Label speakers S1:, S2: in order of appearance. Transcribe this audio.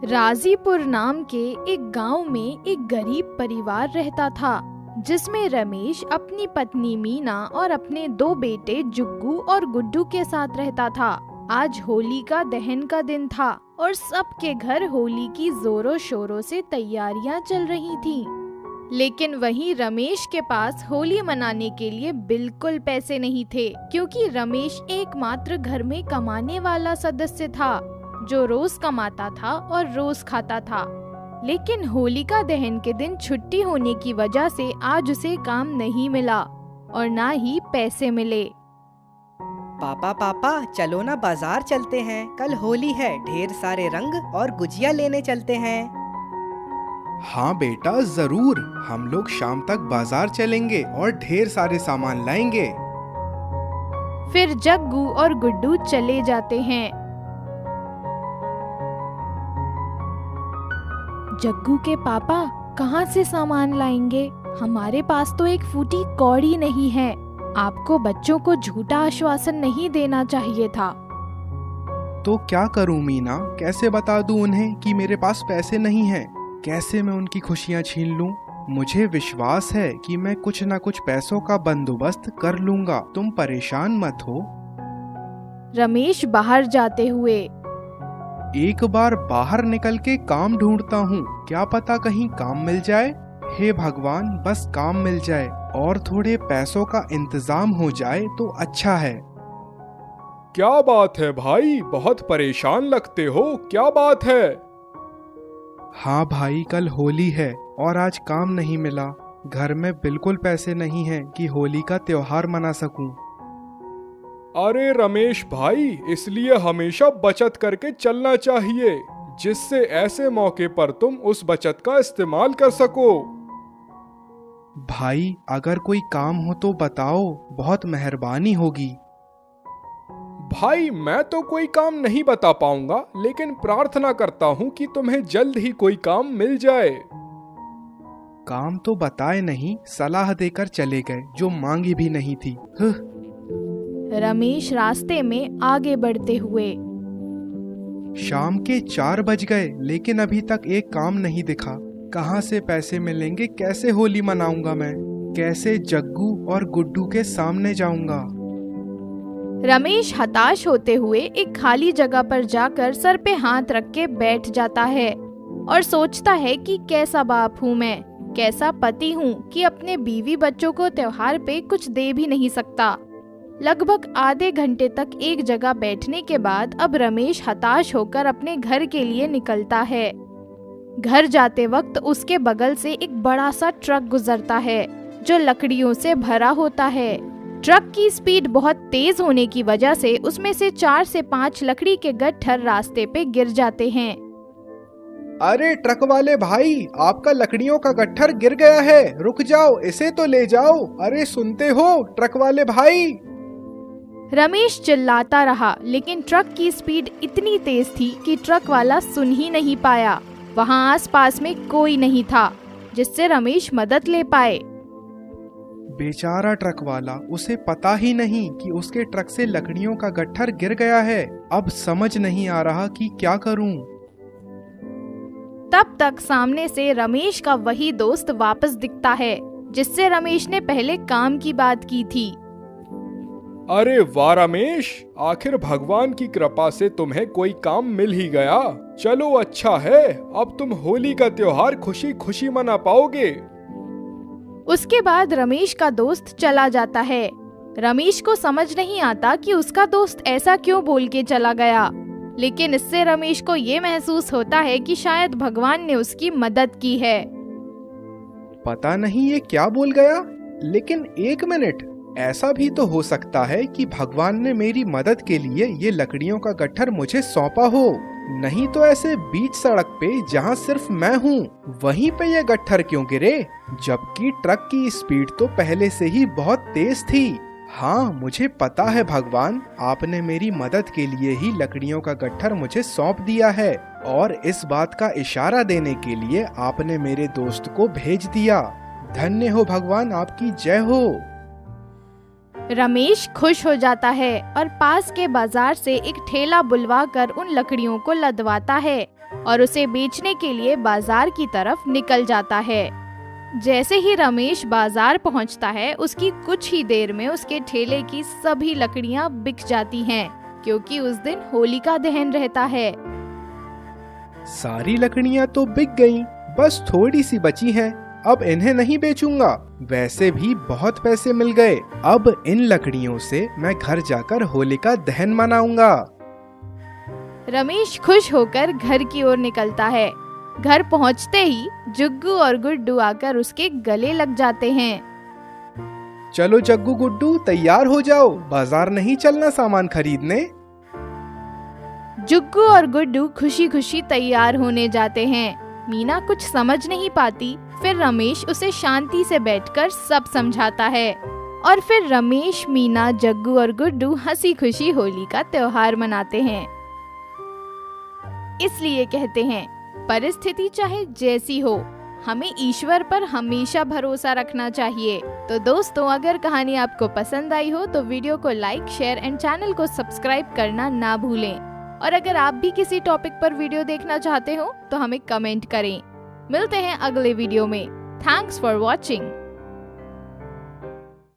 S1: राजीपुर नाम के एक गांव में एक गरीब परिवार रहता था, जिसमें रमेश अपनी पत्नी मीना और अपने दो बेटे जुग्गू और गुड्डू के साथ रहता था। आज होली का दहन का दिन था और सबके घर होली की जोरों शोरों से तैयारियां चल रही थीं। लेकिन वहीं रमेश के पास होली मनाने के लिए बिल्कुल पैसे नहीं थे, क्योंकि रमेश एकमात्र घर में कमाने वाला सदस्य था जो रोज कमाता था और रोज खाता था। लेकिन होलिका दहन के दिन छुट्टी होने की वजह से आज उसे काम नहीं मिला और ना ही पैसे मिले।
S2: पापा पापा चलो ना बाजार चलते हैं, कल होली है, ढेर सारे रंग और गुजिया लेने चलते हैं।
S3: हाँ बेटा जरूर, हम लोग शाम तक बाजार चलेंगे और ढेर सारे सामान लाएंगे।
S1: फिर जग्गू और गुड्डू चले जाते हैं। जग्गू के पापा कहाँ से सामान लाएंगे? हमारे पास तो एक फूटी कौड़ी नहीं है। आपको बच्चों को झूठा आश्वासन नहीं देना चाहिए था।
S3: तो क्या करूं मीना, कैसे बता दूं उन्हें कि मेरे पास पैसे नहीं हैं? कैसे मैं उनकी खुशियां छीन लूं? मुझे विश्वास है कि मैं कुछ न कुछ पैसों का बंदोबस्त कर लूंगा, तुम परेशान मत हो।
S1: रमेश बाहर जाते हुए,
S3: एक बार बाहर निकल के काम ढूंढता हूँ, क्या पता कहीं काम मिल जाए। हे भगवान, बस काम मिल जाए और थोड़े पैसों का इंतजाम हो जाए तो अच्छा है।
S4: क्या बात है भाई, बहुत परेशान लगते हो, क्या बात है?
S3: हाँ भाई, कल होली है और आज काम नहीं मिला। घर में बिल्कुल पैसे नहीं हैं कि होली का त्योहार मना सकूं।
S4: अरे रमेश भाई, इसलिए हमेशा बचत करके चलना चाहिए, जिससे ऐसे मौके पर तुम उस बचत का इस्तेमाल कर सको।
S3: भाई अगर कोई काम हो तो बताओ, बहुत मेहरबानी होगी।
S4: भाई मैं तो कोई काम नहीं बता पाऊंगा, लेकिन प्रार्थना करता हूँ कि तुम्हें जल्द ही कोई काम मिल जाए।
S3: काम तो बताए नहीं, सलाह देकर चले गए जो मांगी भी नहीं थी।
S1: रमेश रास्ते में आगे बढ़ते हुए,
S3: शाम के 4 बज गए लेकिन अभी तक एक काम नहीं दिखा। कहाँ से पैसे मिलेंगे? कैसे होली मनाऊंगा मैं? कैसे जग्गू और गुड्डू के सामने जाऊंगा?
S1: रमेश हताश होते हुए एक खाली जगह पर जाकर सर पे हाथ रख के बैठ जाता है और सोचता है कि कैसा बाप हूँ मैं, कैसा पति हूँ कि अपने बीवी बच्चों को त्योहार पे कुछ दे भी नहीं सकता। लगभग आधे घंटे तक एक जगह बैठने के बाद अब रमेश हताश होकर अपने घर के लिए निकलता है। घर जाते वक्त उसके बगल से एक बड़ा सा ट्रक गुजरता है जो लकड़ियों से भरा होता है। ट्रक की स्पीड बहुत तेज होने की वजह से उसमें से 4 से 5 लकड़ी के गट्ठर रास्ते पे गिर जाते हैं।
S3: अरे ट्रक वाले भाई, आपका लकड़ियों का गट्ठर गिर गया है, रुक जाओ, इसे तो ले जाओ। अरे सुनते हो ट्रक वाले भाई?
S1: रमेश चिल्लाता रहा, लेकिन ट्रक की स्पीड इतनी तेज थी कि ट्रक वाला सुन ही नहीं पाया। वहाँ आसपास में कोई नहीं था जिससे रमेश मदद ले पाए।
S3: बेचारा ट्रक वाला, उसे पता ही नहीं कि उसके ट्रक से लकड़ियों का गट्ठर गिर गया है। अब समझ नहीं आ रहा कि क्या करूं।
S1: तब तक सामने से रमेश का वही दोस्त वापस दिखता है जिससे रमेश ने पहले काम की बात की थी।
S4: अरे वाह रमेश, आखिर भगवान की कृपा से तुम्हें कोई काम मिल ही गया। चलो अच्छा है, अब तुम होली का त्योहार खुशी खुशी मना पाओगे।
S1: उसके बाद रमेश का दोस्त चला जाता है। रमेश को समझ नहीं आता कि उसका दोस्त ऐसा क्यों बोल के चला गया, लेकिन इससे रमेश को ये महसूस होता है कि शायद भगवान ने उसकी मदद की है।
S3: पता नहीं ये क्या बोल गया, लेकिन एक मिनट, ऐसा भी तो हो सकता है कि भगवान ने मेरी मदद के लिए ये लकड़ियों का गट्ठर मुझे सौंपा हो। नहीं तो ऐसे बीच सड़क पे जहाँ सिर्फ मैं हूँ, वहीं पे ये गट्ठर क्यों गिरे, जबकि ट्रक की स्पीड तो पहले से ही बहुत तेज थी। हाँ, मुझे पता है भगवान, आपने मेरी मदद के लिए ही लकड़ियों का गट्ठर मुझे सौंप दिया है और इस बात का इशारा देने के लिए आपने मेरे दोस्त को भेज दिया। धन्य हो भगवान, आपकी जय हो।
S1: रमेश खुश हो जाता है और पास के बाजार से एक ठेला बुलवा कर उन लकड़ियों को लदवाता है और उसे बेचने के लिए बाजार की तरफ निकल जाता है। जैसे ही रमेश बाजार पहुंचता है, उसकी कुछ ही देर में उसके ठेले की सभी लकड़ियां बिक जाती हैं, क्योंकि उस दिन होलिका दहन रहता है।
S3: सारी लकड़ियां तो बिक गईं, बस थोड़ी सी बची हैं। अब इन्हें नहीं बेचूंगा, वैसे भी बहुत पैसे मिल गए। अब इन लकड़ियों से मैं घर जाकर होलिका दहन मनाऊंगा।
S1: रमेश खुश होकर घर की ओर निकलता है। घर पहुंचते ही जुग्गू और गुड्डू आकर उसके गले लग जाते हैं।
S3: चलो जग्गू गुड्डू, तैयार हो जाओ, बाजार नहीं चलना सामान खरीदने।
S1: जुग्गू और गुड्डू खुशी खुशी तैयार होने जाते हैं। मीना कुछ समझ नहीं पाती, फिर रमेश उसे शांति से बैठकर सब समझाता है और फिर रमेश, मीना, जग्गू और गुड्डू हंसी खुशी होली का त्योहार मनाते हैं। इसलिए कहते हैं, परिस्थिति चाहे जैसी हो, हमें ईश्वर पर हमेशा भरोसा रखना चाहिए। तो दोस्तों, अगर कहानी आपको पसंद आई हो तो वीडियो को लाइक, शेयर एंड चैनल को सब्सक्राइब करना ना भूलें। और अगर आप भी किसी टॉपिक पर वीडियो देखना चाहते हो तो हमें कमेंट करें। मिलते हैं अगले वीडियो में। Thanks for watching.